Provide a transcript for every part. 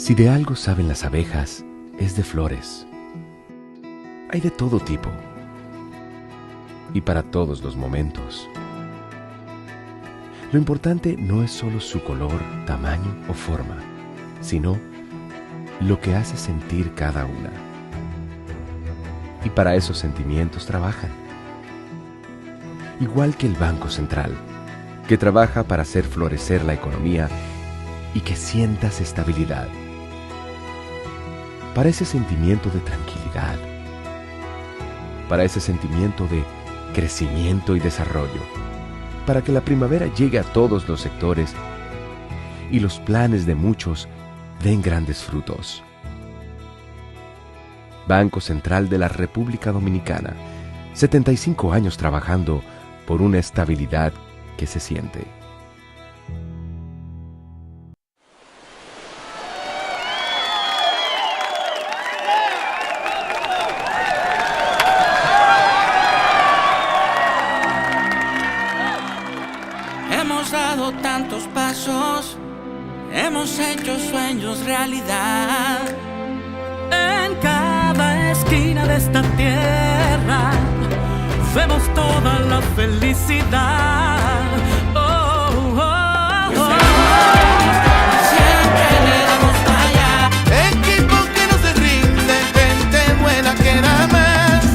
Si de algo saben las abejas, es de flores. Hay de todo tipo y para todos los momentos. Lo importante no es solo su color, tamaño o forma, sino lo que hace sentir cada una. Y para esos sentimientos trabajan. Igual que el Banco Central, que trabaja para hacer florecer la economía y que sientas estabilidad. Para ese sentimiento de tranquilidad. Para ese sentimiento de crecimiento y desarrollo. Para que la primavera llegue a todos los sectores y los planes de muchos den grandes frutos. Banco Central de la República Dominicana, 75 años trabajando por una estabilidad que se siente. Hemos dado tantos pasos, hemos hecho sueños realidad. En cada esquina de esta tierra vemos toda la felicidad. Oh, oh, oh. Siempre le damos para allá. Equipo que no se rinde, gente buena que da más.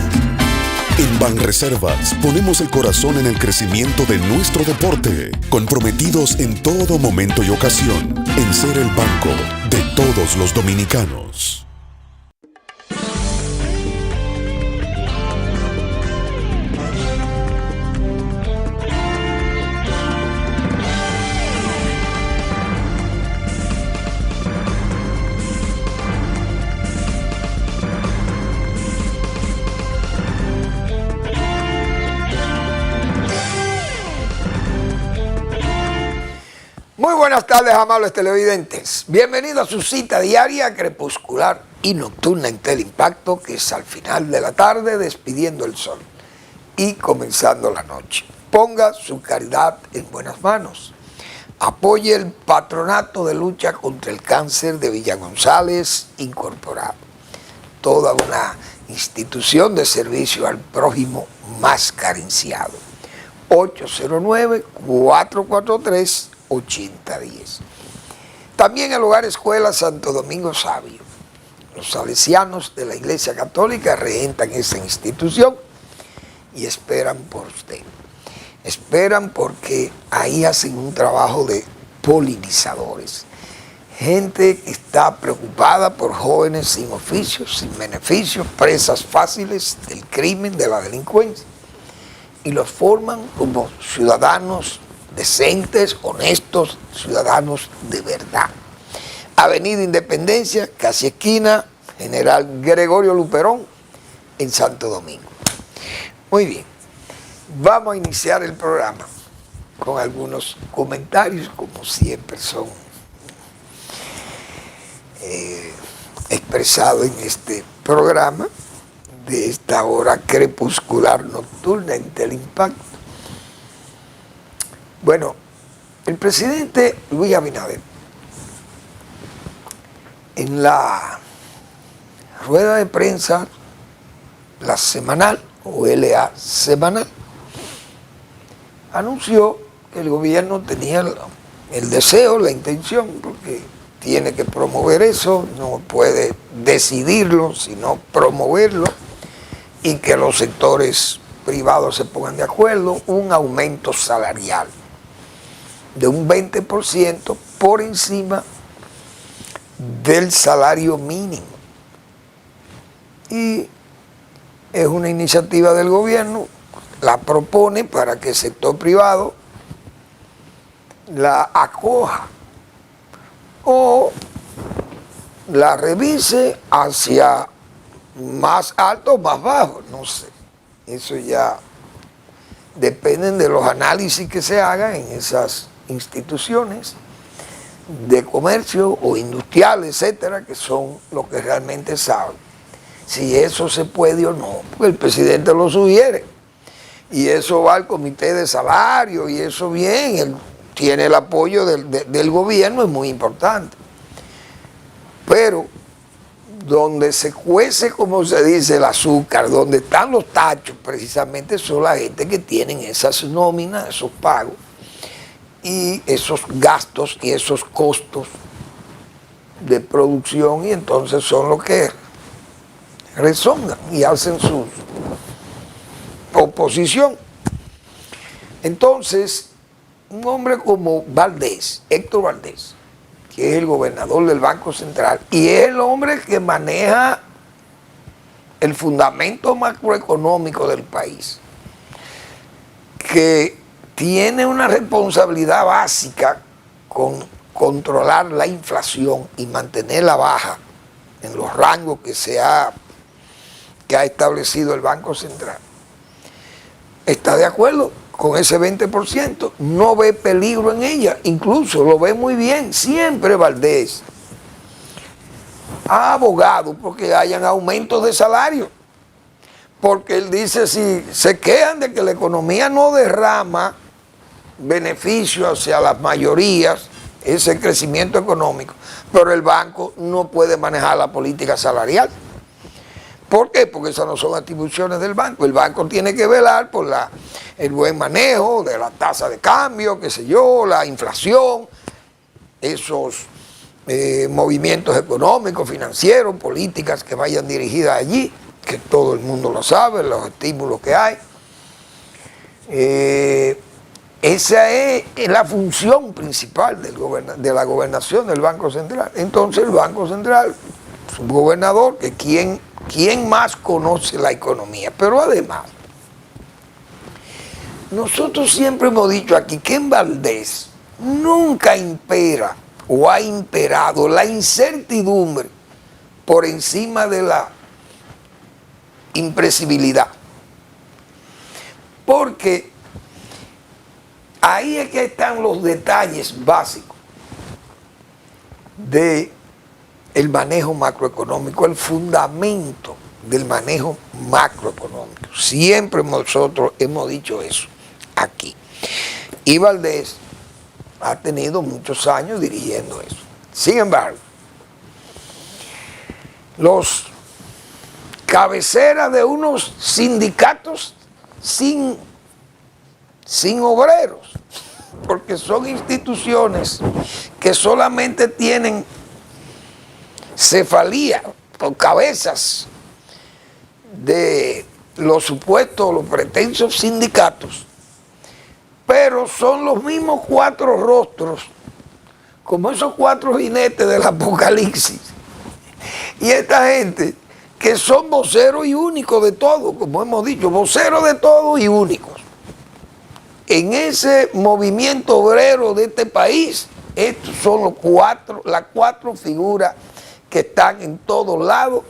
En Banreservas ponemos el corazón en el crecimiento de nuestro deporte, comprometidos en todo momento y ocasión en ser el banco de todos los dominicanos. Muy buenas tardes, amables televidentes. Bienvenidos a su cita diaria, crepuscular y nocturna en Teleimpacto, que es al final de la tarde despidiendo el sol y comenzando la noche. Ponga su caridad en buenas manos. Apoye el Patronato de Lucha contra el Cáncer de Villa González Incorporado. Toda una institución de servicio al prójimo más carenciado. 809-443-8010. También el Hogar Escuela Santo Domingo Sabio. Los salesianos de la Iglesia Católica regentan esa institución y esperan por usted. Esperan porque ahí hacen un trabajo de polinizadores. Gente que está preocupada por jóvenes sin oficios, sin beneficios, presas fáciles del crimen, de la delincuencia. Y los forman como ciudadanos decentes, honestos, ciudadanos de verdad. Avenida Independencia, casi esquina, General Gregorio Luperón, en Santo Domingo. Muy bien, vamos a iniciar el programa con algunos comentarios, como siempre son expresados en este programa de esta hora crepuscular nocturna en Teleimpacto. Bueno, el presidente Luis Abinader, en la rueda de prensa, la semanal, o LA semanal, anunció que el gobierno tenía el deseo, la intención, porque tiene que promover eso, no puede decidirlo, sino promoverlo, y que los sectores privados se pongan de acuerdo, un aumento salarial de un 20% por encima del salario mínimo. Y es una iniciativa del gobierno, la propone para que el sector privado la acoja o la revise hacia más alto o más bajo, no sé. Eso ya depende de los análisis que se hagan en esas instituciones de comercio o industrial, etcétera, que son los que realmente saben si eso se puede o no, porque el presidente lo sugiere y eso va al comité de salario y eso bien, él tiene el apoyo del gobierno, es muy importante. Pero donde se cuece, como se dice, el azúcar, donde están los tachos, precisamente son la gente que tienen esas nóminas, esos pagos, y esos gastos y esos costos de producción, y entonces son los que rezongan y hacen su oposición. Entonces, un hombre como Valdés, Héctor Valdés, que es el gobernador del Banco Central, y es el hombre que maneja el fundamento macroeconómico del país, que tiene una responsabilidad básica con controlar la inflación y mantenerla baja en los rangos que ha establecido el Banco Central. Está de acuerdo con ese 20%, no ve peligro en ella, incluso lo ve muy bien. Siempre Valdés ha abogado porque hayan aumentos de salario, porque él dice, si se quejan de que la economía no derrama beneficios hacia las mayorías, ese crecimiento económico, pero el banco no puede manejar la política salarial. ¿Por qué? Porque esas no son atribuciones del banco. El banco tiene que velar por el buen manejo de la tasa de cambio, qué sé yo, la inflación, esos movimientos económicos, financieros, políticas que vayan dirigidas allí, que todo el mundo lo sabe, los estímulos que hay. Esa es la función principal de la gobernación del Banco Central. Entonces el Banco Central, su gobernador, que ¿quién más conoce la economía? Pero además, nosotros siempre hemos dicho aquí que en Valdés nunca impera o ha imperado la incertidumbre por encima de la imprevisibilidad. Porque ahí es que están los detalles básicos de el manejo macroeconómico, el fundamento del manejo macroeconómico. Siempre nosotros hemos dicho eso aquí. Y Valdés ha tenido muchos años dirigiendo eso. Sin embargo, los cabeceras de unos sindicatos sin obreros, porque son instituciones que solamente tienen cefalía o cabezas de los supuestos, los pretensos sindicatos, pero son los mismos cuatro rostros, como esos cuatro jinetes del Apocalipsis. Y esta gente que son voceros y únicos de todo, como hemos dicho, voceros de todo y únicos. En ese movimiento obrero de este país, estos son las cuatro figuras que están en todos lados,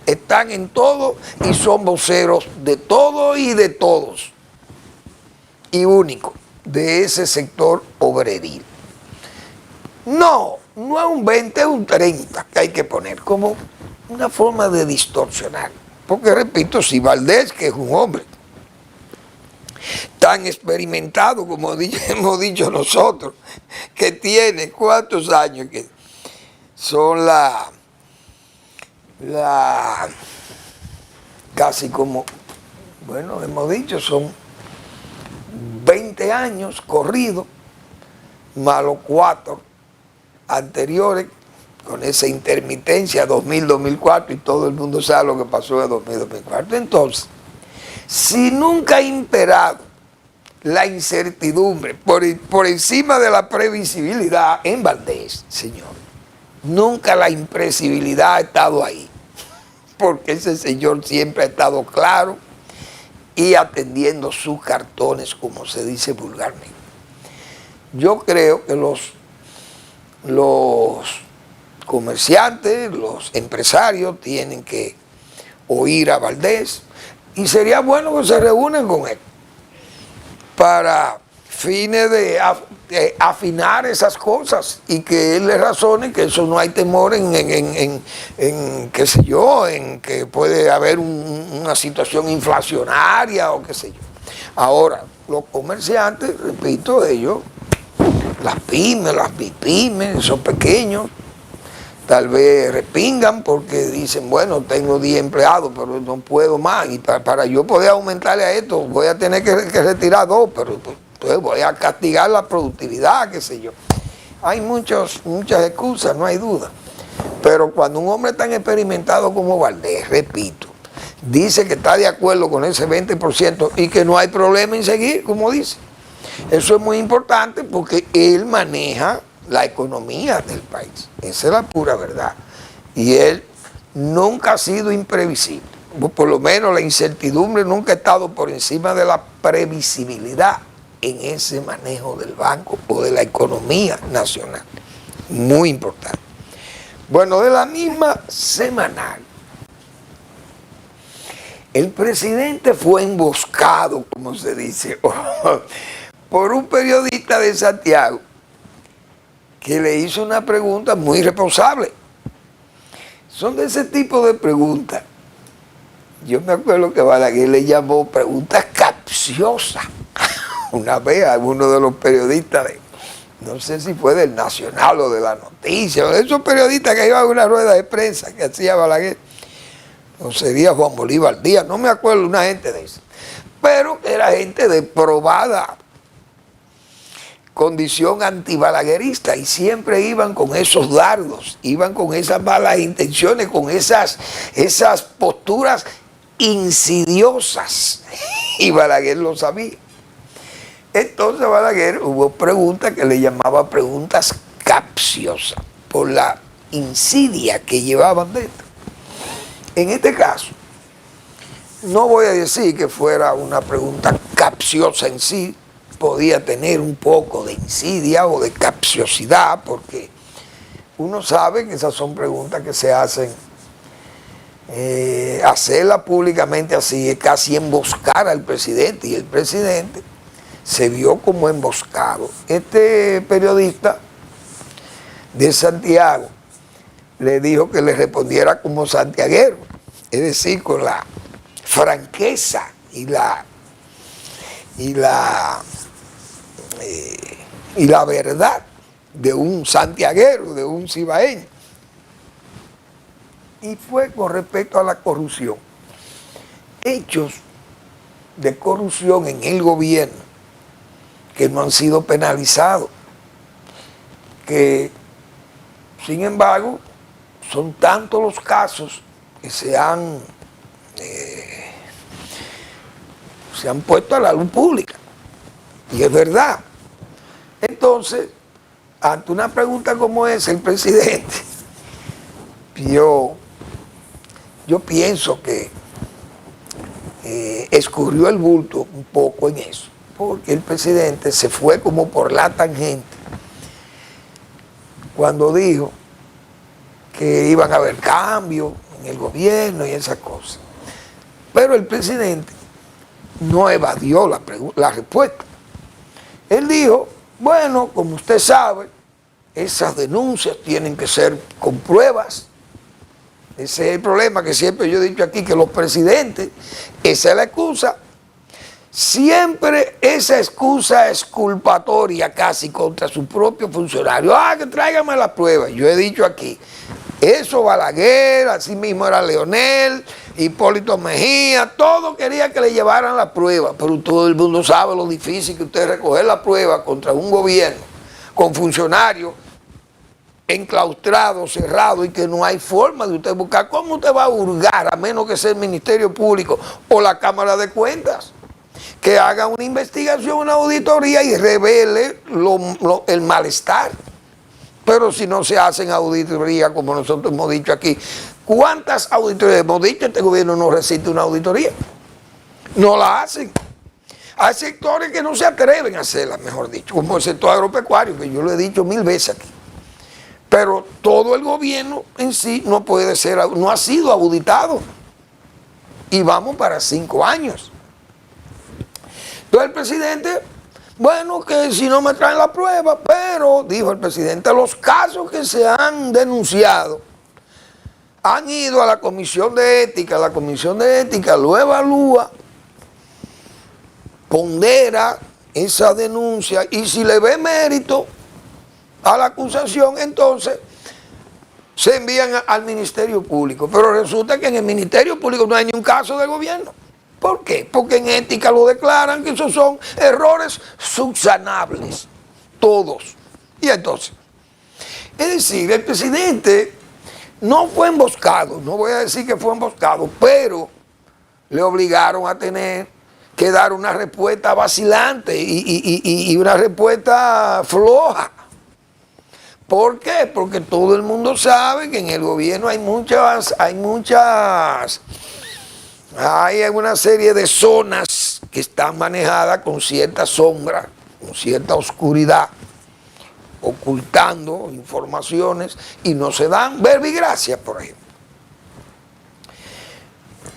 están en todo y son voceros de todo y de todos, y únicos de ese sector obreril. No es un 20, es un 30 que hay que poner como una forma de distorsionar. Porque repito, si Valdés, que es un hombre tan experimentado como hemos dicho nosotros, que tiene cuántos años, que son casi como, bueno, hemos dicho, son 20 años corridos, más los 4 anteriores, con esa intermitencia 2000-2004, y todo el mundo sabe lo que pasó de 2000-2004. Entonces, si nunca ha imperado la incertidumbre por encima de la previsibilidad en Valdés, señor, nunca la imprevisibilidad ha estado ahí, porque ese señor siempre ha estado claro y atendiendo sus cartones, como se dice vulgarmente. Yo creo que los comerciantes, los empresarios tienen que oír a Valdés, y sería bueno que se reúnan con él para fines de afinar esas cosas, y que él le razone que eso no hay temor en qué sé yo, en que puede haber una situación inflacionaria o qué sé yo. Ahora, los comerciantes, repito, ellos, las pymes, las bipymes, esos pequeños, tal vez respingan porque dicen, bueno, tengo 10 empleados, pero no puedo más, y para yo poder aumentarle a esto, voy a tener que retirar 2, pero entonces voy a castigar la productividad, qué sé yo. Hay muchas excusas, no hay duda. Pero cuando un hombre tan experimentado como Valdés, repito, dice que está de acuerdo con ese 20% y que no hay problema en seguir, como dice, eso es muy importante porque él maneja la economía del país. Esa es la pura verdad. Y él nunca ha sido imprevisible. Por lo menos la incertidumbre nunca ha estado por encima de la previsibilidad en ese manejo del banco o de la economía nacional. Muy importante. Bueno, de la misma semanal, el presidente fue emboscado, como se dice, por un periodista de Santiago que le hizo una pregunta muy responsable. Son de ese tipo de preguntas. Yo me acuerdo que Balaguer le llamó preguntas capciosas. Una vez a uno de los periodistas no sé si fue del Nacional o de la Noticia, o de esos periodistas que iban a una rueda de prensa que hacía Balaguer, o sería Juan Bolívar Díaz, no me acuerdo, una gente de eso. Pero era gente de probada condición antibalaguerista y siempre iban con esos dardos, iban con esas malas intenciones, con esas posturas insidiosas. Y Balaguer lo sabía. Entonces Balaguer hubo preguntas que le llamaba preguntas capciosas por la insidia que llevaban dentro. En este caso, no voy a decir que fuera una pregunta capciosa en sí, podía tener un poco de insidia o de capciosidad, porque uno sabe que esas son preguntas que se hacen, hacerla públicamente así es casi emboscar al presidente, y el presidente se vio como emboscado. Este periodista de Santiago le dijo que le respondiera como santiaguero, es decir, con la franqueza y la verdad de un santiaguero, de un cibaeño. Y fue con respecto a la corrupción. Hechos de corrupción en el gobierno que no han sido penalizados, que sin embargo son tantos los casos que se han puesto a la luz pública. Y es verdad. Entonces, ante una pregunta como esa, el presidente, yo pienso que escurrió el bulto un poco en eso, porque el presidente se fue como por la tangente cuando dijo que iban a haber cambios en el gobierno y esas cosas. Pero el presidente no evadió la respuesta. Él dijo, bueno, como usted sabe, esas denuncias tienen que ser con pruebas. Ese es el problema que siempre yo he dicho aquí, que los presidentes, esa es la excusa. Siempre esa excusa exculpatoria casi contra su propio funcionario. Que tráigame la prueba. Yo he dicho aquí, eso Balaguer, así mismo era Leonel, Hipólito Mejía, todos querían que le llevaran la prueba, pero todo el mundo sabe lo difícil que usted es recoger la prueba contra un gobierno con funcionarios enclaustrados, cerrados, y que no hay forma de usted buscar. ¿Cómo usted va a hurgar, a menos que sea el Ministerio Público o la Cámara de Cuentas, que haga una investigación, una auditoría y revele el malestar? Pero si no se hacen auditorías, como nosotros hemos dicho aquí, ¿cuántas auditorías hemos dicho? Este gobierno no resiste una auditoría. No la hacen. Hay sectores que no se atreven a hacerla, mejor dicho, como el sector agropecuario, que yo lo he dicho 1000 veces aquí. Pero todo el gobierno en sí no puede ser, no ha sido auditado. Y vamos para 5 años. Entonces el presidente, bueno, que si no me traen la prueba, pero, dijo el presidente, los casos que se han denunciado han ido a la Comisión de Ética, la Comisión de Ética lo evalúa, pondera esa denuncia y si le ve mérito a la acusación, entonces se envían al Ministerio Público, pero resulta que en el Ministerio Público no hay ni un caso de gobierno. ¿Por qué? Porque en ética lo declaran que esos son errores subsanables, todos. Y entonces, es decir, el presidente no fue emboscado, no voy a decir que fue emboscado, pero le obligaron a tener que dar una respuesta vacilante y una respuesta floja. ¿Por qué? Porque todo el mundo sabe que en el gobierno hay una serie de zonas que están manejadas con cierta sombra, con cierta oscuridad, ocultando informaciones y no se dan verbigracias, por ejemplo.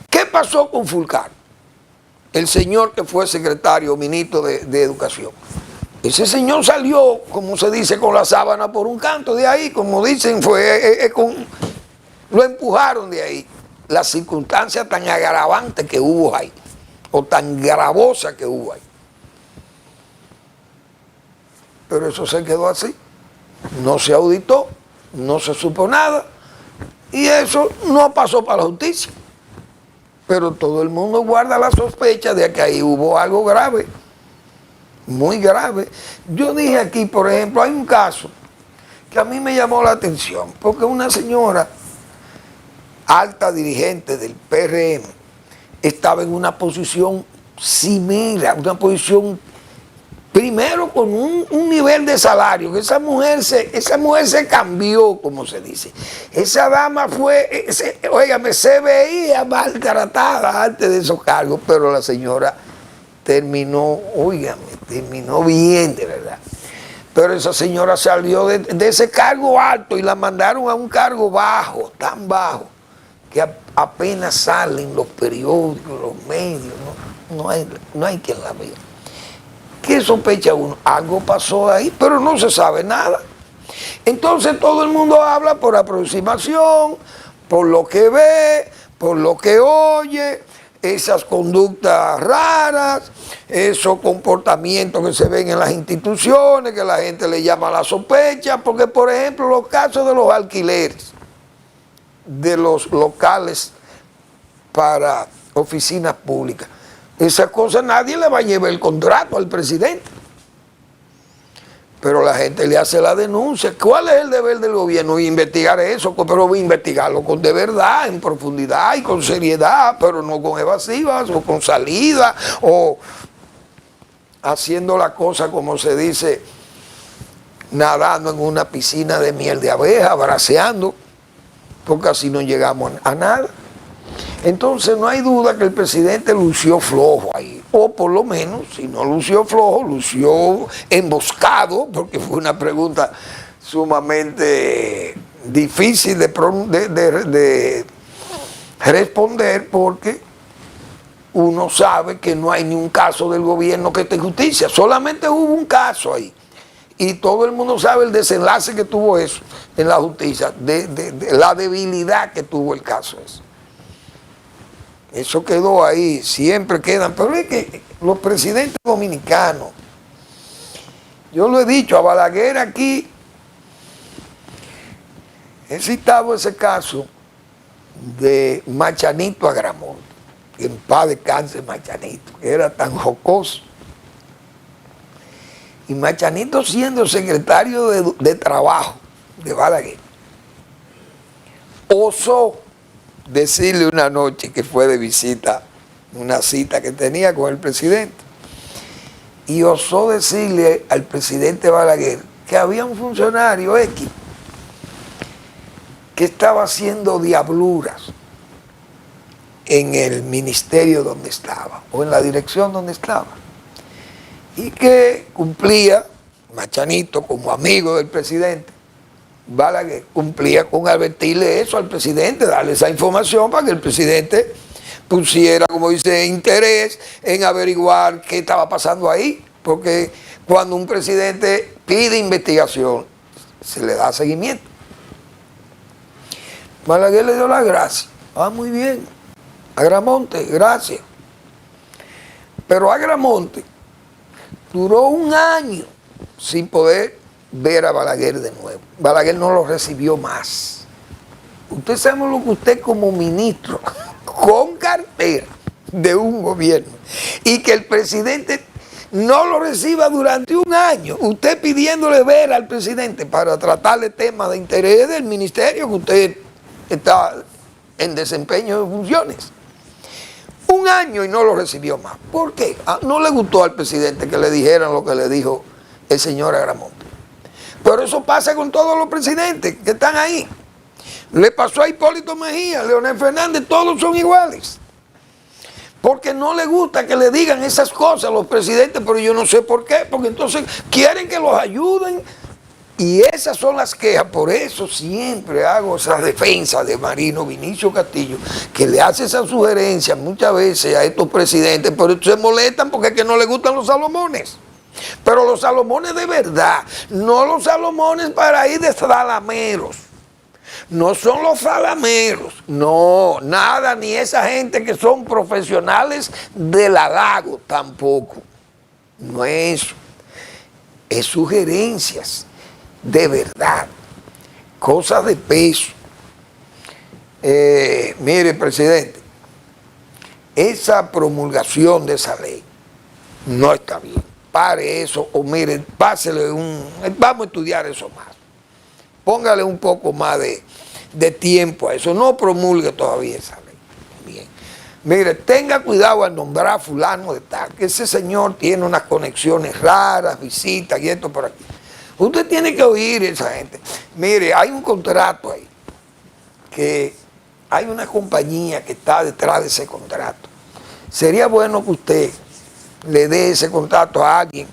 ¿Qué pasó con Fulcar? El señor que fue secretario, ministro de Educación. Ese señor salió, como se dice, con la sábana por un canto de ahí, como dicen, lo empujaron de ahí. Las circunstancias tan agravantes que hubo ahí, o tan gravosas que hubo ahí. Pero eso se quedó así, no se auditó, no se supo nada, y eso no pasó para la justicia. Pero todo el mundo guarda la sospecha de que ahí hubo algo grave, muy grave. Yo dije aquí, por ejemplo, hay un caso que a mí me llamó la atención, porque una señora alta dirigente del PRM estaba en una posición cimera, una posición primero con un nivel de salario, que esa mujer se cambió, como se dice. Esa dama se veía maltratada antes de esos cargos, pero la señora terminó bien, de verdad. Pero esa señora salió de ese cargo alto y la mandaron a un cargo bajo, tan bajo, que apenas salen los periódicos, los medios, no hay quien la vea. ¿Qué sospecha uno? Algo pasó ahí, pero no se sabe nada. Entonces todo el mundo habla por aproximación, por lo que ve, por lo que oye, esas conductas raras, esos comportamientos que se ven en las instituciones, que la gente le llama la sospecha, porque por ejemplo los casos de los alquileres, de los locales para oficinas públicas, esa cosa nadie le va a llevar el contrato al presidente. Pero la gente le hace la denuncia. ¿Cuál es el deber del gobierno? Investigar eso, pero investigarlo de verdad, en profundidad y con seriedad, pero no con evasivas o con salidas o haciendo la cosa, como se dice, nadando en una piscina de miel de abeja, braceando, porque así no llegamos a nada. Entonces no hay duda que el presidente lució flojo ahí, o por lo menos, si no lució flojo, lució emboscado, porque fue una pregunta sumamente difícil de responder, porque uno sabe que no hay ni un caso del gobierno que esté en justicia, solamente hubo un caso ahí, y todo el mundo sabe el desenlace que tuvo eso en la justicia, de la debilidad que tuvo el caso ese. Eso quedó ahí, siempre quedan. Pero es que los presidentes dominicanos, yo lo he dicho, a Balaguer aquí, he citado ese caso de Machanito Agramonte, que en paz descanse Machanito, que era tan jocoso. Y Machanito, siendo secretario de Trabajo de Balaguer, osó decirle una noche que fue de visita, una cita que tenía con el presidente, y osó decirle al presidente Balaguer que había un funcionario X que estaba haciendo diabluras en el ministerio donde estaba, o en la dirección donde estaba, y que cumplía, Machanito como amigo del presidente, Balaguer cumplía con advertirle eso al presidente, darle esa información para que el presidente pusiera, como dice, interés en averiguar qué estaba pasando ahí, porque cuando un presidente pide investigación, se le da seguimiento. Balaguer le dio las gracias. Muy bien. Agramonte, gracias. Pero Agramonte duró un año sin poder ver a Balaguer de nuevo. Balaguer no lo recibió más. Usted sabe lo que usted como ministro con cartera de un gobierno y que el presidente no lo reciba durante un año, usted pidiéndole ver al presidente para tratarle temas de interés del ministerio que usted está en desempeño de funciones. Un año y no lo recibió más. ¿Por qué? No le gustó al presidente que le dijeran lo que le dijo el señor Agramonte. Pero eso pasa con todos los presidentes que están ahí. Le pasó a Hipólito Mejía, Leonel Fernández, todos son iguales. Porque no le gusta que le digan esas cosas a los presidentes, pero yo no sé por qué, porque entonces quieren que los ayuden. Y esas son las quejas, por eso siempre hago esa defensa de Marino Vinicio Castillo, que le hace esas sugerencias muchas veces a estos presidentes, pero se molestan porque es que no les gustan los Salomones. Pero los Salomones de verdad, no los Salomones para ir de salameros. No son los salameros, no, nada, ni esa gente que son profesionales del halago tampoco. No es eso, es sugerencias de verdad, cosas de peso. Mire, presidente, esa promulgación de esa ley no está bien. Pare eso, o mire, pásele vamos a estudiar eso más. Póngale un poco más de tiempo a eso, no promulgue todavía esa ley. Bien. Mire, tenga cuidado al nombrar a fulano de tal, que ese señor tiene unas conexiones raras, visitas y esto por aquí. Usted tiene que oír a esa gente. Mire, hay un contrato ahí, que hay una compañía que está detrás de ese contrato. Sería bueno que usted le dé ese contrato a alguien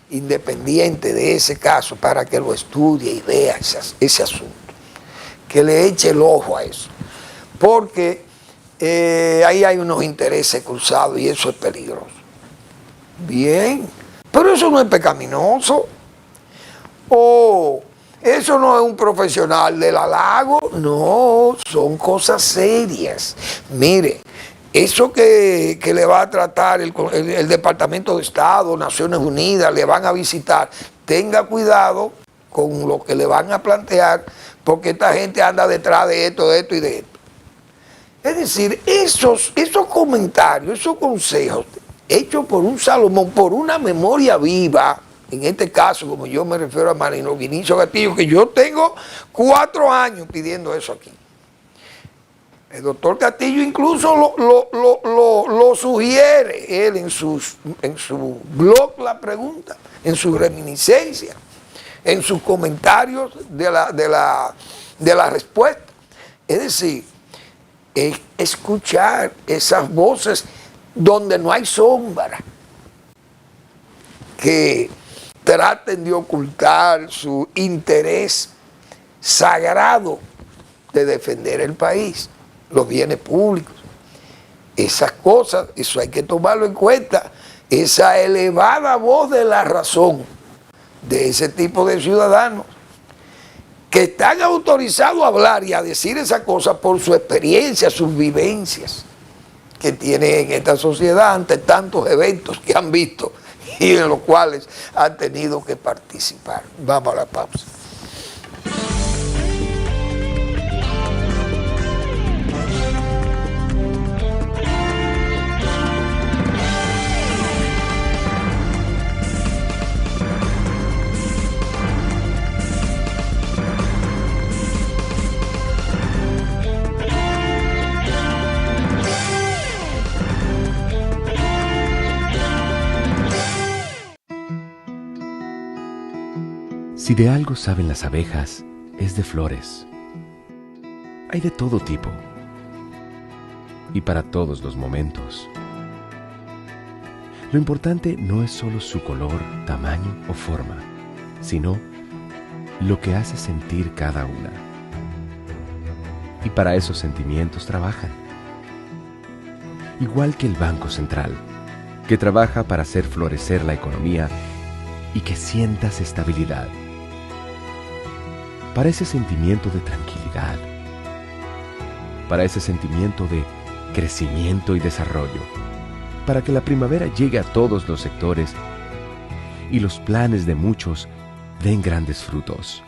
independiente de ese caso para que lo estudie y vea ese asunto, que le eche el ojo a eso, porque ahí hay unos intereses cruzados y eso es peligroso. Bien, pero eso no es pecaminoso, o eso no es un profesional del halago, no, son cosas serias. Mire, eso que le va a tratar el Departamento de Estado, Naciones Unidas, le van a visitar, tenga cuidado con lo que le van a plantear, porque esta gente anda detrás de esto y de esto. Es decir, esos comentarios, esos consejos hechos por un Salomón, por una memoria viva, en este caso, como yo me refiero a Marino Vinicio Castillo, que yo tengo 4 años pidiendo eso aquí. El doctor Castillo incluso lo sugiere, él en su blog La Pregunta, en su reminiscencia, en sus comentarios de la respuesta. Es decir, es escuchar esas voces donde no hay sombra, que traten de ocultar su interés sagrado de defender el país, los bienes públicos. Esas cosas, eso hay que tomarlo en cuenta. Esa elevada voz de la razón de ese tipo de ciudadanos que están autorizados a hablar y a decir esas cosas por su experiencia, sus vivencias que tienen en esta sociedad ante tantos eventos que han visto y en los cuales han tenido que participar. Vamos a la pausa. Si de algo saben las abejas, es de flores. Hay de todo tipo y para todos los momentos. Lo importante no es solo su color, tamaño o forma, sino lo que hace sentir cada una. Y para esos sentimientos trabajan. Igual que el Banco Central, que trabaja para hacer florecer la economía y que sientas estabilidad. Para ese sentimiento de tranquilidad, para ese sentimiento de crecimiento y desarrollo, para que la primavera llegue a todos los sectores y los planes de muchos den grandes frutos.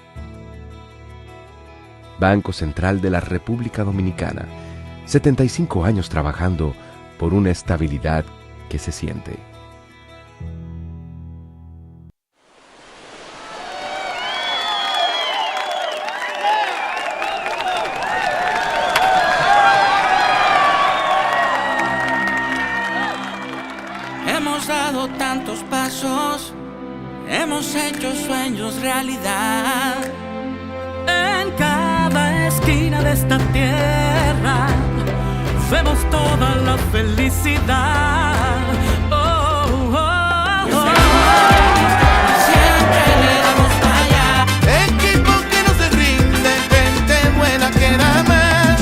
Banco Central de la República Dominicana. 75 años trabajando por una estabilidad que se siente. Hemos dado tantos pasos, hemos hecho sueños realidad. En cada esquina de esta tierra vemos toda la felicidad. Oh, oh, oh. Siempre le damos para allá. Equipo que no se rinde, gente buena que da más.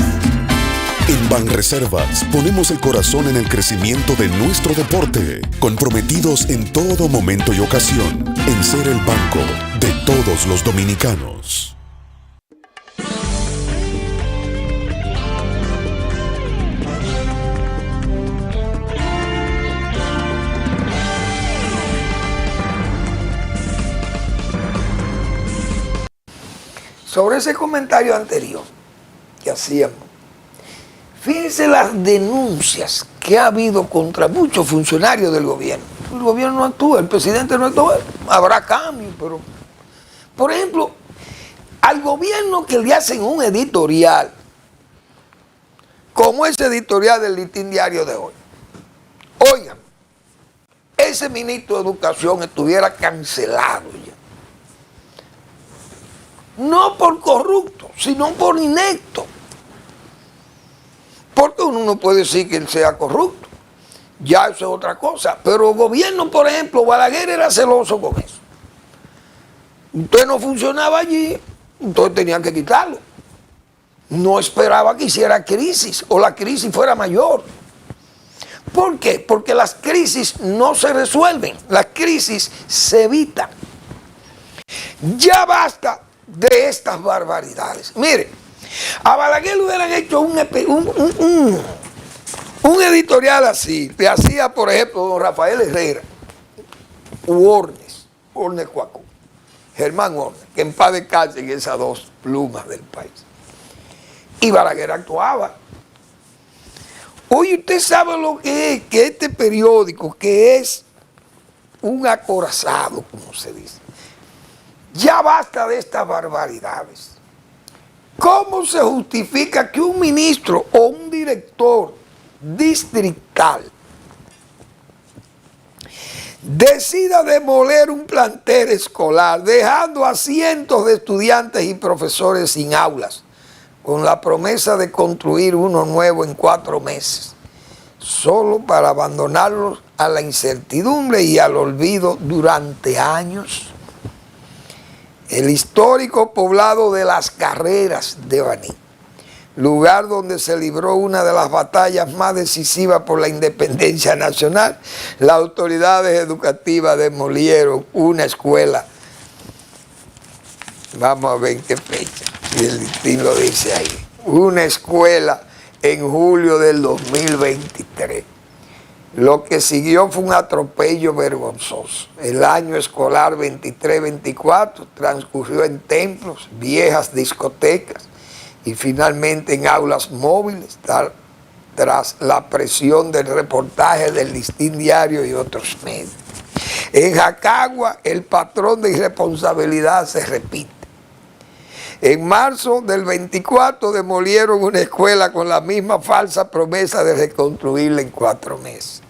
En Banreservas ponemos el corazón en el crecimiento de nuestro deporte, comprometidos en todo momento y ocasión en ser el banco de todos los dominicanos. Sobre ese comentario anterior que hacíamos, fíjense las denuncias que ha habido contra muchos funcionarios del gobierno. El gobierno no actúa, el presidente no actúa, habrá cambios, pero, por ejemplo, al gobierno que le hacen un editorial, como ese editorial del Listín Diario de hoy, oigan, ese ministro de Educación estuviera cancelado ya. No por corrupto, sino por inepto. Porque uno no puede decir que él sea corrupto. Ya eso es otra cosa. Pero el gobierno, por ejemplo, Balaguer era celoso con eso. Usted no funcionaba allí, entonces tenían que quitarlo. No esperaba que hiciera crisis o la crisis fuera mayor. ¿Por qué? Porque las crisis no se resuelven, las crisis se evitan. Ya basta de estas barbaridades. Mire, a Balaguer le hubieran hecho un editorial así, le hacía, por ejemplo, don Rafael Herrera, Ornes Cuaco, Germán Ornes, que en paz descansen esas dos plumas del país. Y Balaguer actuaba. Oye, usted sabe lo que es que este periódico, que es un acorazado, como se dice, ya basta de estas barbaridades. ¿Cómo se justifica que un ministro o un director distrital decida demoler un plantel escolar, dejando a cientos de estudiantes y profesores sin aulas, con la promesa de construir uno nuevo en 4 meses, solo para abandonarlos a la incertidumbre y al olvido durante años? El histórico poblado de Las Carreras de Baní, lugar donde se libró una de las batallas más decisivas por la independencia nacional, las autoridades educativas demolieron una escuela. Vamos a ver en qué fecha, y el Listín lo dice ahí, una escuela en julio del 2023. Lo que siguió fue un atropello vergonzoso. El año escolar 23-24 transcurrió en templos, viejas discotecas y finalmente en aulas móviles, tras la presión del reportaje del Listín Diario y otros medios. En Jacagua, el patrón de irresponsabilidad se repite. En marzo del 24 demolieron una escuela con la misma falsa promesa de reconstruirla en 4 meses.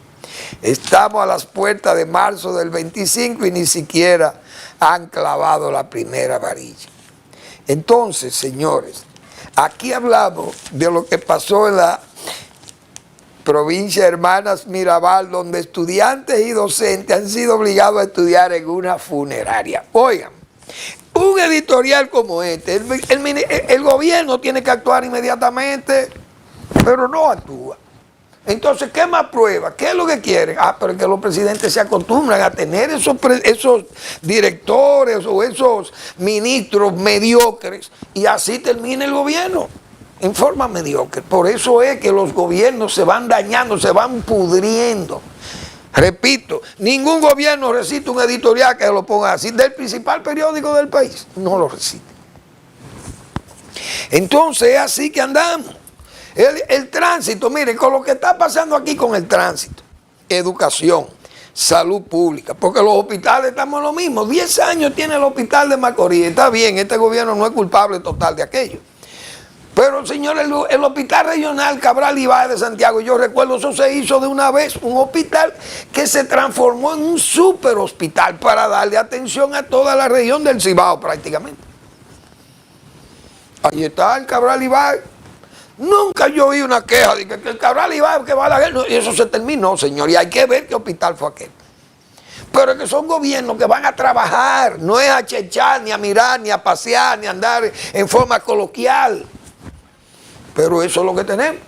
Estamos a las puertas de marzo del 25 y ni siquiera han clavado la primera varilla. Entonces, señores, aquí hablamos de lo que pasó en la provincia de Hermanas Mirabal, donde estudiantes y docentes han sido obligados a estudiar en una funeraria. Oigan, un editorial como este, el gobierno tiene que actuar inmediatamente, pero no actúa. Entonces, ¿qué más prueba? ¿Qué es lo que quieren? Pero es que los presidentes se acostumbran a tener esos directores o esos ministros mediocres y así termina el gobierno, en forma mediocre. Por eso es que los gobiernos se van dañando, se van pudriendo. Repito, ningún gobierno resiste un editorial que lo ponga así, del principal periódico del país, no lo resiste. Entonces es así que andamos. El tránsito, miren, con lo que está pasando aquí con el tránsito, educación, salud pública, porque los hospitales estamos lo mismo. 10 años tiene el hospital de Macorís, está bien, este gobierno no es culpable total de aquello. Pero, señores, el hospital regional Cabral Ibáez de Santiago, yo recuerdo, eso se hizo de una vez, un hospital que se transformó en un super hospital para darle atención a toda la región del Cibao prácticamente. Ahí está el Cabral Ibáez. Nunca yo oí una queja de que el Cabral Ibáez que va a la guerra, y eso se terminó, señor, y hay que ver qué hospital fue aquel. Pero es que son gobiernos que van a trabajar, no es a chechar, ni a mirar, ni a pasear, ni a andar en forma coloquial. Pero eso es lo que tenemos.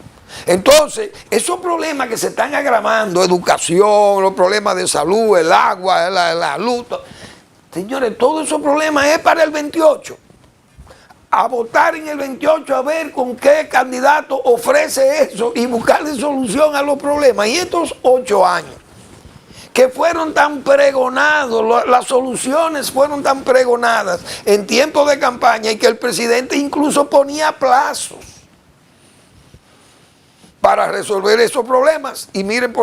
Entonces, esos problemas que se están agravando, educación, los problemas de salud, el agua, la luz, señores, todos esos problemas es para el 28. A votar en el 28 a ver con qué candidato ofrece eso y buscarle solución a los problemas. Y estos 8 años que fueron tan pregonados, las soluciones fueron tan pregonadas en tiempo de campaña y que el presidente incluso ponía plazos para resolver esos problemas. Y miren,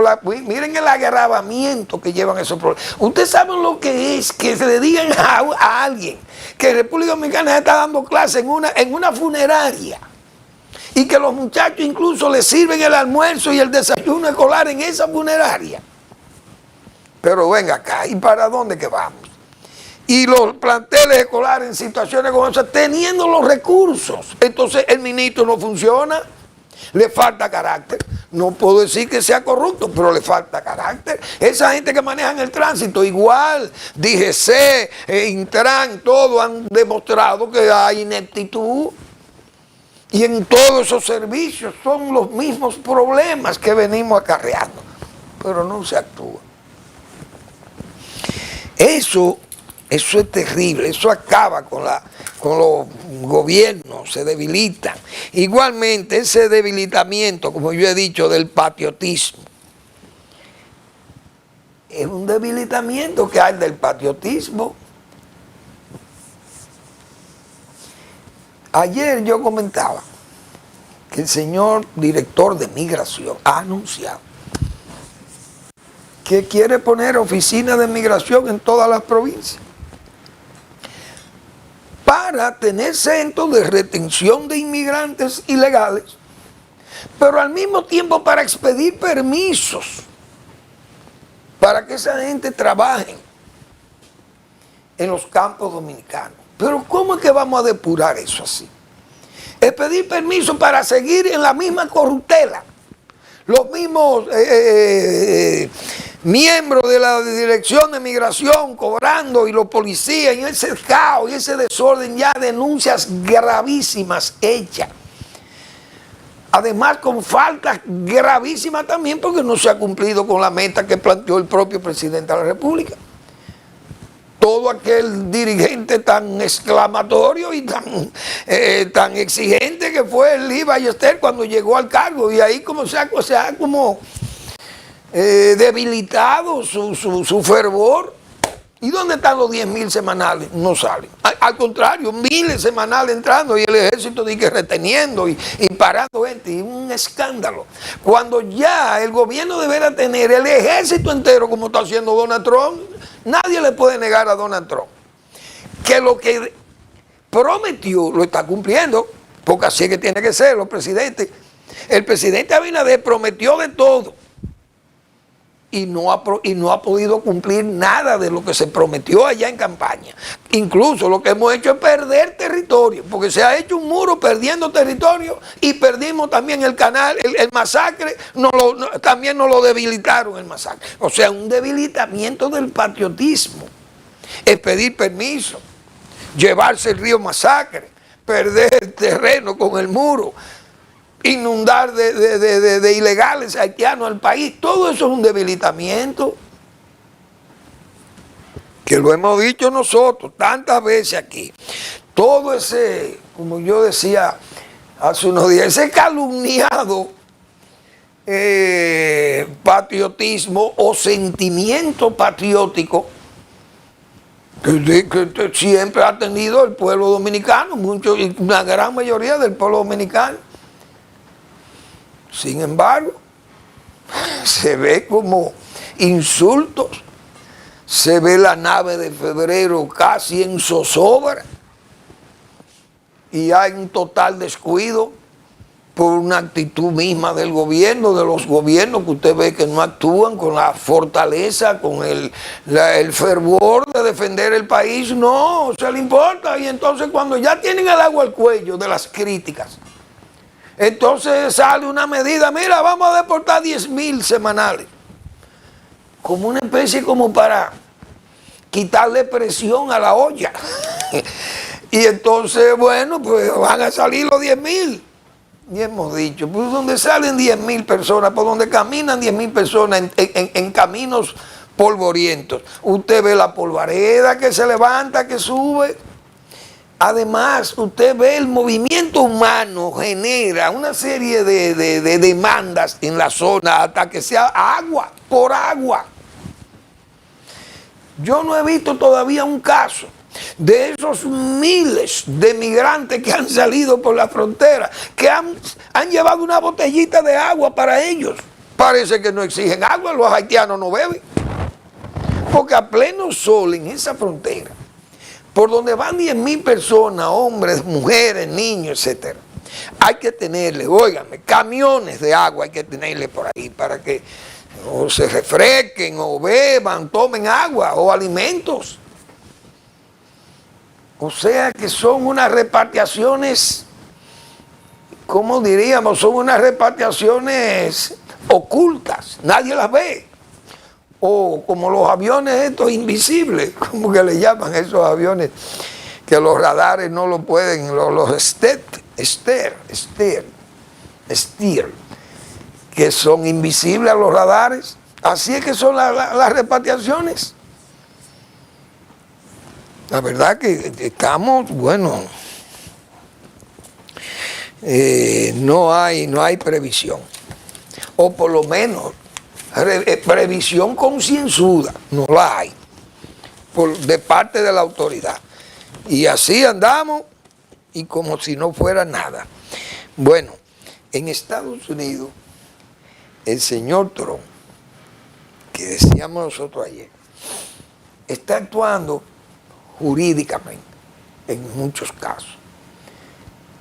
miren el agravamiento que llevan esos problemas. Ustedes saben lo que es que se le digan a alguien que República Dominicana está dando clase en una funeraria y que los muchachos incluso les sirven el almuerzo y el desayuno escolar en esa funeraria. Pero venga acá, ¿y para dónde que vamos? Y los planteles escolares en situaciones como esas, teniendo los recursos. Entonces el ministro no funciona. Le falta carácter. No puedo decir que sea corrupto, pero le falta carácter. Esa gente que maneja el tránsito, igual, DGC, Intran, todo han demostrado que hay ineptitud. Y en todos esos servicios son los mismos problemas que venimos acarreando. Pero no se actúa. Eso es terrible, eso acaba con los gobiernos, se debilitan. Igualmente ese debilitamiento, como yo he dicho, del patriotismo, es un debilitamiento que hay del patriotismo. Ayer yo comentaba que el señor director de Migración ha anunciado que quiere poner oficinas de migración en todas las provincias para tener centros de retención de inmigrantes ilegales, pero al mismo tiempo para expedir permisos para que esa gente trabaje en los campos dominicanos. Pero ¿cómo es que vamos a depurar eso así? Expedir permisos para seguir en la misma corruptela. Los mismos miembros de la Dirección de Migración cobrando y los policías y ese caos y ese desorden, ya denuncias gravísimas hechas. Además con faltas gravísimas también porque no se ha cumplido con la meta que planteó el propio presidente de la República. Todo aquel dirigente tan exclamatorio y tan exigente que fue el Lee Ballester cuando llegó al cargo, y ahí como se ha debilitado su fervor. ¿Y dónde están los 10.000 semanales? No salen. Al contrario, miles semanales entrando y el ejército dice reteniendo y parando gente. Y un escándalo. Cuando ya el gobierno deberá tener el ejército entero como está haciendo Donald Trump. Nadie le puede negar a Donald Trump que lo que prometió lo está cumpliendo, porque así es que tiene que ser los presidentes. El presidente Abinader prometió de todo y no ha podido cumplir nada de lo que se prometió allá en campaña. Incluso lo que hemos hecho es perder territorio, porque se ha hecho un muro perdiendo territorio y perdimos también el canal, el masacre, también nos lo debilitaron el masacre. O sea, un debilitamiento del patriotismo, es pedir permiso, llevarse el río Masacre, perder terreno con el muro, inundar de ilegales haitianos al país. Todo eso es un debilitamiento que lo hemos dicho nosotros tantas veces aquí. Todo ese, como yo decía hace unos días, ese calumniado patriotismo o sentimiento patriótico que siempre ha tenido el pueblo dominicano, una gran mayoría del pueblo dominicano. Sin embargo, se ve como insultos, se ve la nave de febrero casi en zozobra y hay un total descuido por una actitud misma del gobierno, de los gobiernos que usted ve que no actúan con la fortaleza, con el fervor de defender el país, no, se le importa. Y entonces cuando ya tienen el agua al cuello de las críticas, entonces sale una medida, mira, vamos a deportar 10,000 semanales, como una especie como para quitarle presión a la olla. Y entonces, bueno, pues van a salir los 10,000. Y hemos dicho, pues donde salen 10,000 personas, por donde caminan 10,000 personas en caminos polvorientos, usted ve la polvareda que se levanta, que sube. Además, usted ve el movimiento humano genera una serie de demandas en la zona hasta que sea agua por agua. Yo no he visto todavía un caso de esos miles de migrantes que han salido por la frontera, que han llevado una botellita de agua para ellos. Parece que no exigen agua, los haitianos no beben. Porque a pleno sol en esa frontera, por donde van 10,000 personas, hombres, mujeres, niños, etc., hay que tenerle, óigame, camiones de agua hay que tenerle por ahí para que o se refresquen, o beban, tomen agua, o alimentos. O sea que son unas repatriaciones, ¿cómo diríamos? Son unas repatriaciones ocultas, nadie las ve. O como los aviones estos invisibles, como que le llaman esos aviones, que los radares no lo pueden, los Steer, que son invisibles a los radares. Así es que son las repatriaciones. La verdad que estamos, bueno, no hay previsión, o por lo menos previsión concienzuda, no la hay, de parte de la autoridad. Y así andamos, y como si no fuera nada. Bueno, en Estados Unidos, el señor Trump, que decíamos nosotros ayer, está actuando jurídicamente en muchos casos.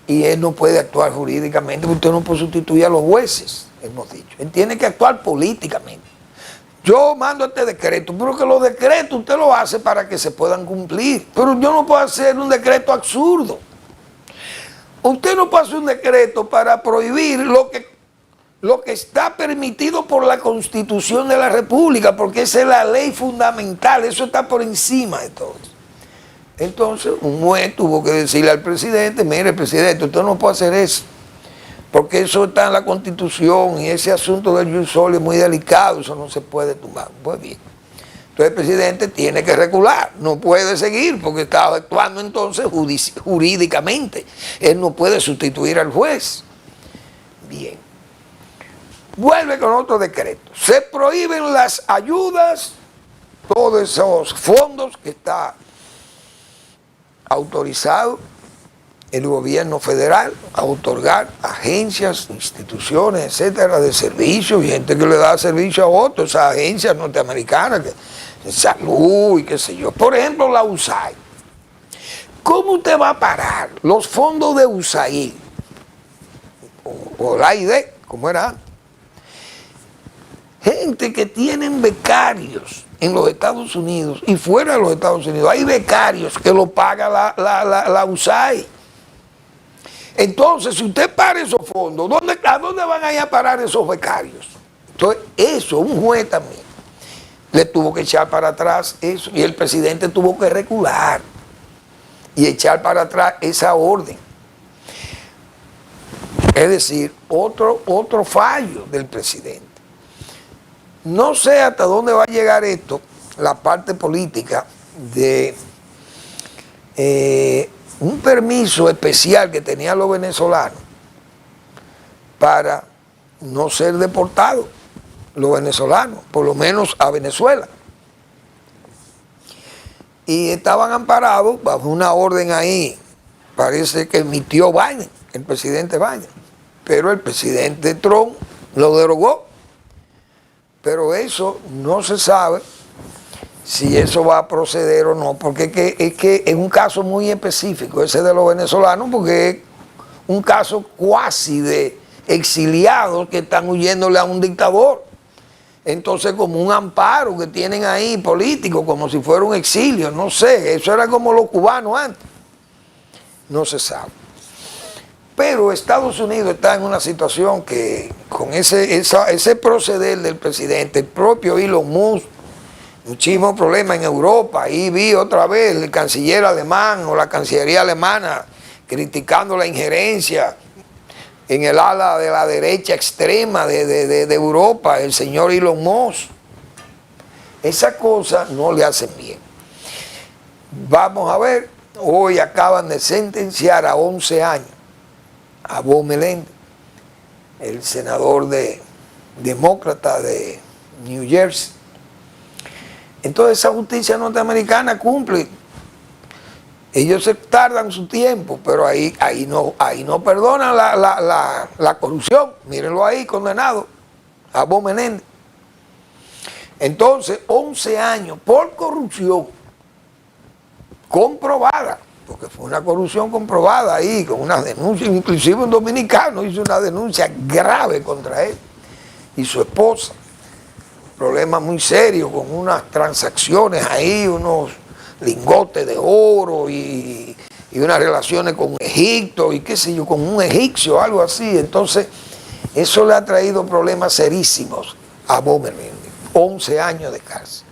Y él no puede actuar jurídicamente, porque usted no puede sustituir a los jueces, hemos dicho. Él tiene que actuar políticamente. Yo mando este decreto, pero que los decretos usted los hace para que se puedan cumplir. Pero yo no puedo hacer un decreto absurdo. Usted no puede hacer un decreto para prohibir lo que está permitido por la Constitución de la República, porque esa es la ley fundamental, eso está por encima de todo eso. Entonces, un juez tuvo que decirle al presidente, mire, presidente, usted no puede hacer eso, porque eso está en la Constitución y ese asunto del jus soli es muy delicado, eso no se puede tumbar. Pues bien, entonces el presidente tiene que recular, no puede seguir, porque está actuando entonces jurídicamente. Él no puede sustituir al juez. Bien. Vuelve con otro decreto. Se prohíben las ayudas, todos esos fondos que está autorizado el gobierno federal a otorgar a agencias, instituciones, etcétera, de servicios, y gente que le da servicio a otros, esas agencias norteamericanas, de salud y qué sé yo. Por ejemplo, la USAID. ¿Cómo usted va a parar los fondos de USAID? O la AID, como era antes. Gente que tienen becarios en los Estados Unidos y fuera de los Estados Unidos. Hay becarios que lo paga la USAID. Entonces, si usted para esos fondos, ¿a dónde van a ir a parar esos becarios? Entonces, eso, un juez también le tuvo que echar para atrás eso, y el presidente tuvo que recular y echar para atrás esa orden. Es decir, otro fallo del presidente. No sé hasta dónde va a llegar esto, la parte política de un permiso especial que tenían los venezolanos para no ser deportados, los venezolanos, por lo menos a Venezuela. y estaban amparados bajo una orden ahí, parece que emitió Biden, el presidente Biden, pero el presidente Trump lo derogó. Pero eso no se sabe si eso va a proceder o no, porque es que es un caso muy específico ese de los venezolanos, porque es un caso cuasi de exiliados que están huyéndole a un dictador. Entonces, como un amparo que tienen ahí político, como si fuera un exilio, no sé, eso era como los cubanos antes. No se sabe. Pero Estados Unidos está en una situación que con ese proceder del presidente, el propio Elon Musk, muchísimos problemas en Europa. Ahí vi otra vez el canciller alemán o la cancillería alemana criticando la injerencia en el ala de la derecha extrema de Europa, el señor Elon Musk. Esas cosas no le hacen bien. Vamos a ver, hoy acaban de sentenciar a 11 años a Bob Meléndez, el senador demócrata de New Jersey. Entonces esa justicia norteamericana cumple. Ellos se tardan su tiempo, pero ahí no perdonan la corrupción. Mírenlo ahí, condenado a Bob Meléndez. Entonces, 11 años por corrupción comprobada, porque fue una corrupción comprobada ahí, con una denuncia, inclusive un dominicano hizo una denuncia grave contra él y su esposa. Problemas muy serios con unas transacciones ahí, unos lingotes de oro y unas relaciones con Egipto y qué sé yo, con un egipcio, algo así. Entonces, eso le ha traído problemas serísimos a Bob Meléndez. 11 años de cárcel.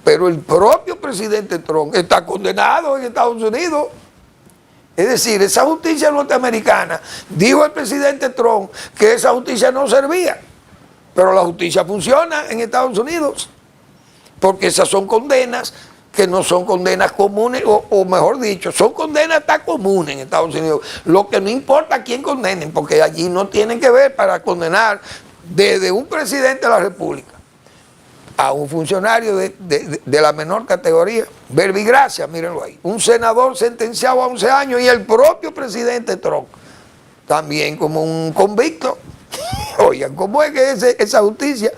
Pero el propio presidente Trump está condenado en Estados Unidos. Es decir, esa justicia norteamericana, dijo el presidente Trump que esa justicia no servía. Pero la justicia funciona en Estados Unidos. Porque esas son condenas que no son condenas comunes, o mejor dicho, son condenas hasta comunes en Estados Unidos. Lo que no importa a quién condenen, porque allí no tienen que ver para condenar desde un presidente de la República a un funcionario de la menor categoría. Verbigracia, mírenlo ahí. Un senador sentenciado a 11 años y el propio presidente Trump también como un convicto. Oigan, ¿cómo es que esa justicia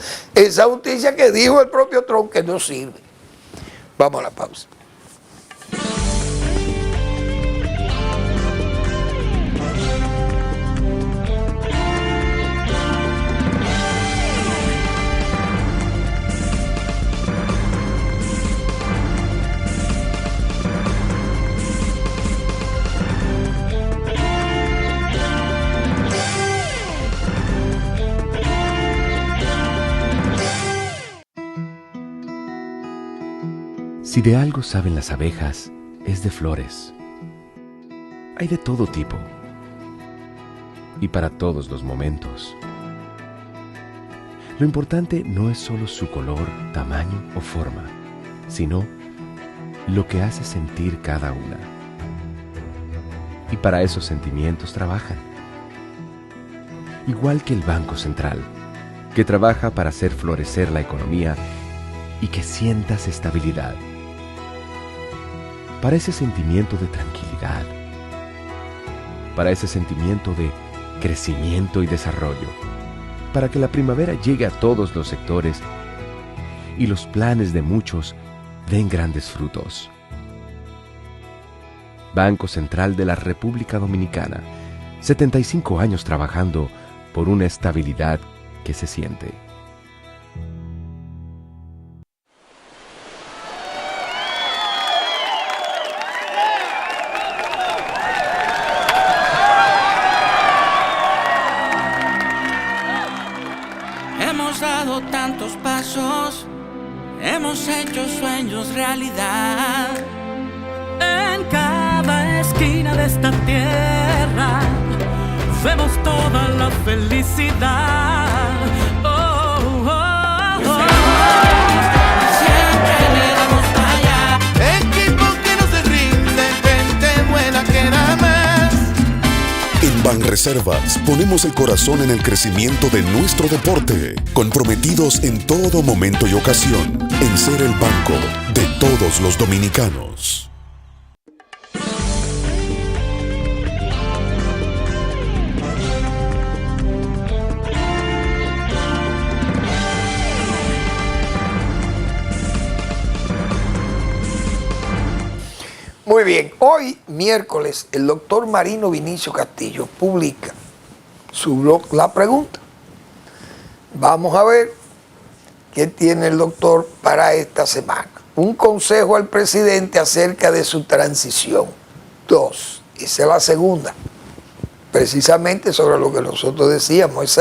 que dijo el propio Trump que no sirve? Vamos a la pausa. Si de algo saben las abejas, es de flores. Hay de todo tipo y para todos los momentos. Lo importante no es solo su color, tamaño o forma, sino lo que hace sentir cada una. Y para esos sentimientos trabajan. Igual que el Banco Central, que trabaja para hacer florecer la economía y que sientas estabilidad. Para ese sentimiento de tranquilidad, para ese sentimiento de crecimiento y desarrollo, para que la primavera llegue a todos los sectores y los planes de muchos den grandes frutos. Banco Central de la República Dominicana, 75 años trabajando por una estabilidad que se siente. Hemos dado tantos pasos, hemos hecho sueños realidad. En cada esquina de esta tierra vemos toda la felicidad. Oh, oh, oh. Siempre le damos para allá. Equipo que no se rinde, gente buena que da más. En Banreservas ponemos el corazón en el crecimiento de nuestro deporte, comprometidos en todo momento y ocasión en ser el banco de todos los dominicanos. Muy bien, hoy miércoles el doctor Marino Vinicio Castillo publica su blog La Pregunta. Vamos a ver qué tiene el doctor para esta semana. Un consejo al presidente acerca de su transición. 2, esa es la segunda. Precisamente sobre lo que nosotros decíamos,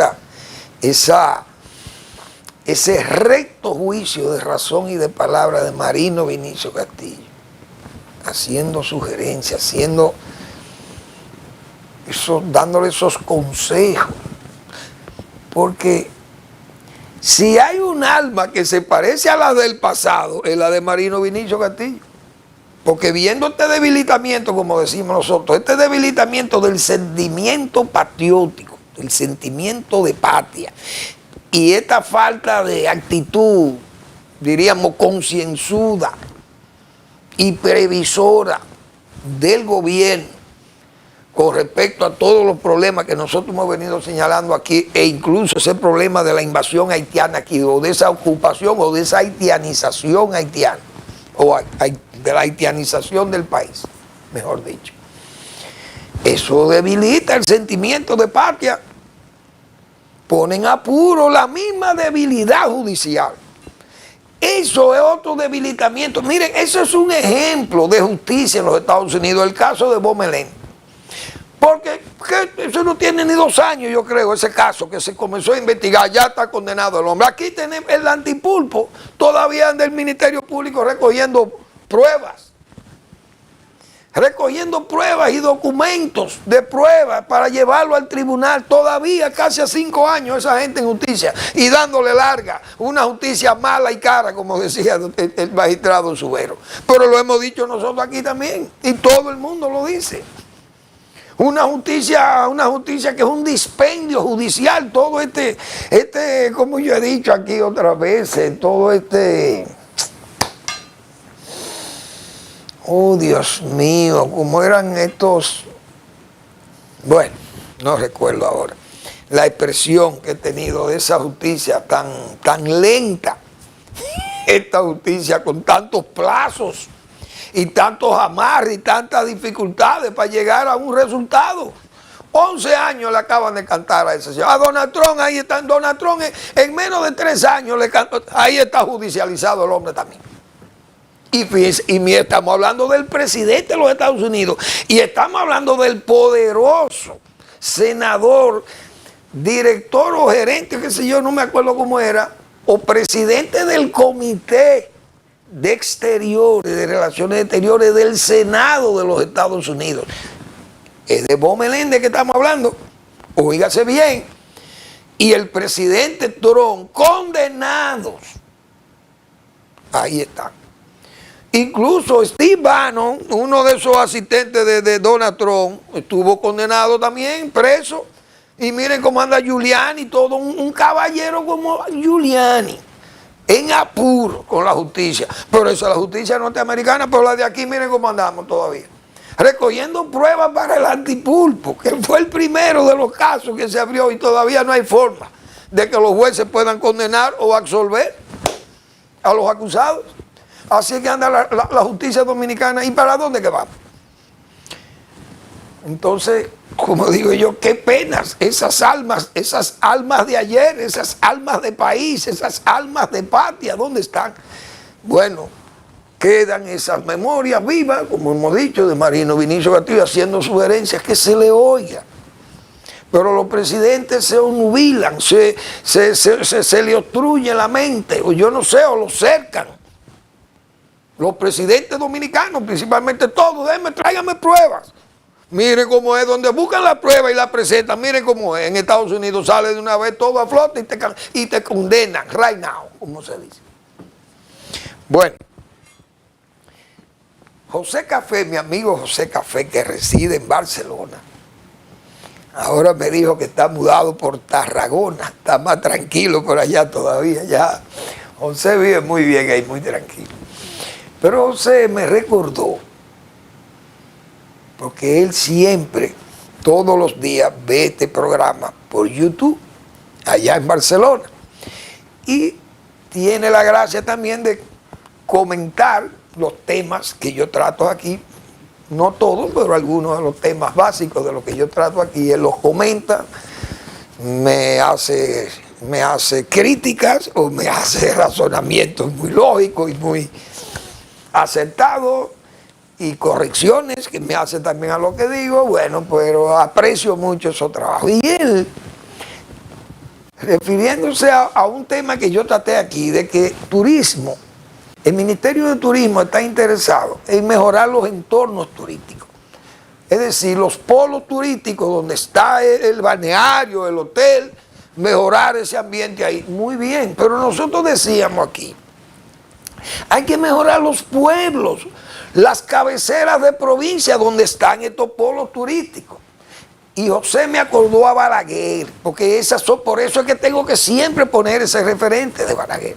ese recto juicio de razón y de palabra de Marino Vinicio Castillo, haciendo sugerencias, dándole esos consejos. Porque si hay un alma que se parece a la del pasado, es la de Marino Vinicio Castillo. Porque viendo este debilitamiento, como decimos nosotros, este debilitamiento del sentimiento patriótico, del sentimiento de patria, y esta falta de actitud, diríamos, concienzuda y previsora del gobierno con respecto a todos los problemas que nosotros hemos venido señalando aquí, e incluso ese problema de la invasión haitiana aquí, o de esa ocupación, o de esa haitianización haitiana, o de la haitianización del país, mejor dicho. Eso debilita el sentimiento de patria, ponen a apuro la misma debilidad judicial. Eso es otro debilitamiento. Miren, eso es un ejemplo de justicia en los Estados Unidos, el caso de Bob Meléndez. Porque eso no tiene ni 2 años, yo creo, ese caso que se comenzó a investigar, ya está condenado el hombre. Aquí tenemos el antipulpo, todavía anda el Ministerio Público recogiendo pruebas y documentos de pruebas para llevarlo al tribunal, todavía casi a 5 años esa gente en justicia, y dándole larga, una justicia mala y cara, como decía el magistrado Subero. Pero lo hemos dicho nosotros aquí también, y todo el mundo lo dice. Una justicia que es un dispendio judicial, todo como yo he dicho aquí otras veces, oh Dios mío, cómo eran estos, bueno, no recuerdo ahora, la expresión que he tenido de esa justicia tan lenta, esta justicia con tantos plazos y tantos amarres y tantas dificultades para llegar a un resultado. 11 años le acaban de cantar a ese señor. A Donald Trump, ahí está. Donald Trump en menos de 3 años, ahí está judicializado el hombre también. Y fíjense, estamos hablando del presidente de los Estados Unidos, y estamos hablando del poderoso senador, director o gerente, qué sé yo, no me acuerdo cómo era, o presidente del comité de exteriores, de relaciones exteriores del Senado de los Estados Unidos. Es de Bob Meléndez que estamos hablando, oígase bien, y el presidente Trump, condenados. Ahí están. Incluso Steve Bannon, uno de esos asistentes de Donald Trump, estuvo condenado también, preso. Y miren cómo anda Giuliani, todo un caballero como Giuliani, en apuro con la justicia. Pero esa es la justicia norteamericana, pero la de aquí, miren cómo andamos todavía. Recogiendo pruebas para el antipulpo, que fue el primero de los casos que se abrió, y todavía no hay forma de que los jueces puedan condenar o absolver a los acusados. Así que anda la justicia dominicana. ¿Y para dónde que vamos? Entonces, como digo yo, qué penas esas almas de ayer, esas almas de país, esas almas de patria, ¿dónde están? Bueno, quedan esas memorias vivas, como hemos dicho, de Marino Vinicio Castillo, haciendo sugerencias, que se le oiga. Pero los presidentes se obnubilan, se le obstruye la mente, o yo no sé, o lo cercan. Los presidentes dominicanos, principalmente todos, tráigame pruebas. Miren cómo es, donde buscan la prueba y la presentan, miren cómo es. En Estados Unidos sale de una vez todo a flote y te condenan, right now, como se dice. Bueno, José Café, mi amigo José Café, que reside en Barcelona, ahora me dijo que está mudado por Tarragona, está más tranquilo por allá todavía, ya. José vive muy bien ahí, muy tranquilo. Pero José me recordó, porque él siempre, todos los días, ve este programa por YouTube, allá en Barcelona. Y tiene la gracia también de comentar los temas que yo trato aquí, no todos, pero algunos de los temas básicos de lo que yo trato aquí, él los comenta, me hace críticas o me hace razonamientos muy lógicos y muy acertados y correcciones que me hace también a lo que digo. Bueno, pero aprecio mucho su trabajo. Y él, refiriéndose a un tema que yo traté aquí, de que turismo, el Ministerio de Turismo está interesado en mejorar los entornos turísticos. Es decir, los polos turísticos donde está el balneario, el hotel, mejorar ese ambiente ahí. Muy bien, pero nosotros decíamos aquí, hay que mejorar los pueblos, las cabeceras de provincia donde están estos polos turísticos. Y José me acordó a Balaguer, porque por eso es que tengo que siempre poner ese referente de Balaguer.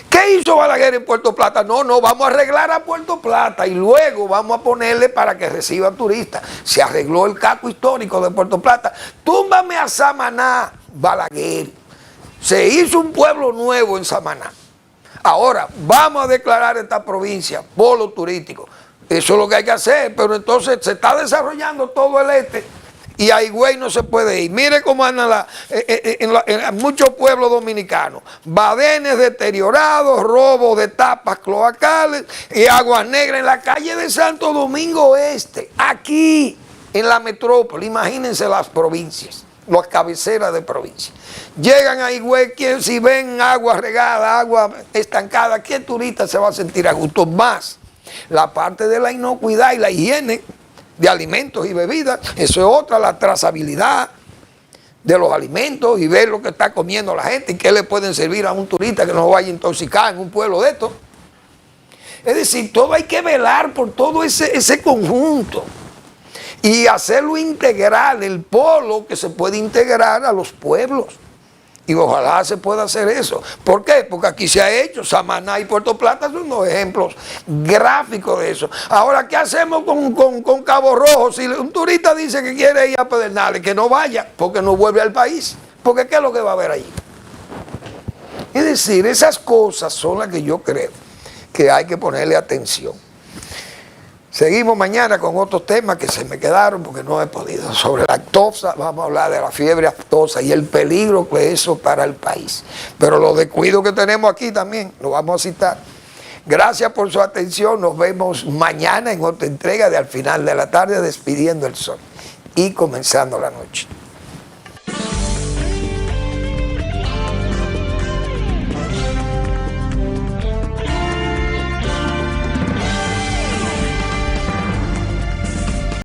¿Qué hizo Balaguer en Puerto Plata? No, vamos a arreglar a Puerto Plata y luego vamos a ponerle para que reciba turistas. Se arregló el casco histórico de Puerto Plata. Túmbame a Samaná, Balaguer. Se hizo un pueblo nuevo en Samaná. Ahora, vamos a declarar esta provincia polo turístico. Eso es lo que hay que hacer, pero entonces se está desarrollando todo el este y a Higüey no se puede ir. Mire cómo andan en muchos pueblos dominicanos. Badenes deteriorados, robos de tapas cloacales y aguas negras en la calle de Santo Domingo Este. Aquí, en la metrópoli, imagínense las provincias, las cabeceras de provincia. Llegan a Higüey, si ven agua regada, agua estancada, ¿qué turista se va a sentir a gusto? Más la parte de la inocuidad y la higiene de alimentos y bebidas, eso es otra, la trazabilidad de los alimentos y ver lo que está comiendo la gente y qué le pueden servir a un turista que no vaya a intoxicar en un pueblo de estos. Es decir, todo hay que velar por todo ese conjunto y hacerlo integral, el polo que se puede integrar a los pueblos. Y ojalá se pueda hacer eso. ¿Por qué? Porque aquí se ha hecho. Samaná y Puerto Plata son unos ejemplos gráficos de eso. Ahora, ¿qué hacemos con Cabo Rojo? Si un turista dice que quiere ir a Pedernales, que no vaya, porque no vuelve al país. Porque ¿qué es lo que va a haber allí? Es decir, esas cosas son las que yo creo que hay que ponerle atención. Seguimos mañana con otros temas que se me quedaron porque no he podido. Sobre la aftosa, vamos a hablar de la fiebre aftosa y el peligro que es eso para el país. Pero los descuidos que tenemos aquí también, lo vamos a citar. Gracias por su atención. Nos vemos mañana en otra entrega de Al Final de la Tarde, despidiendo el sol y comenzando la noche.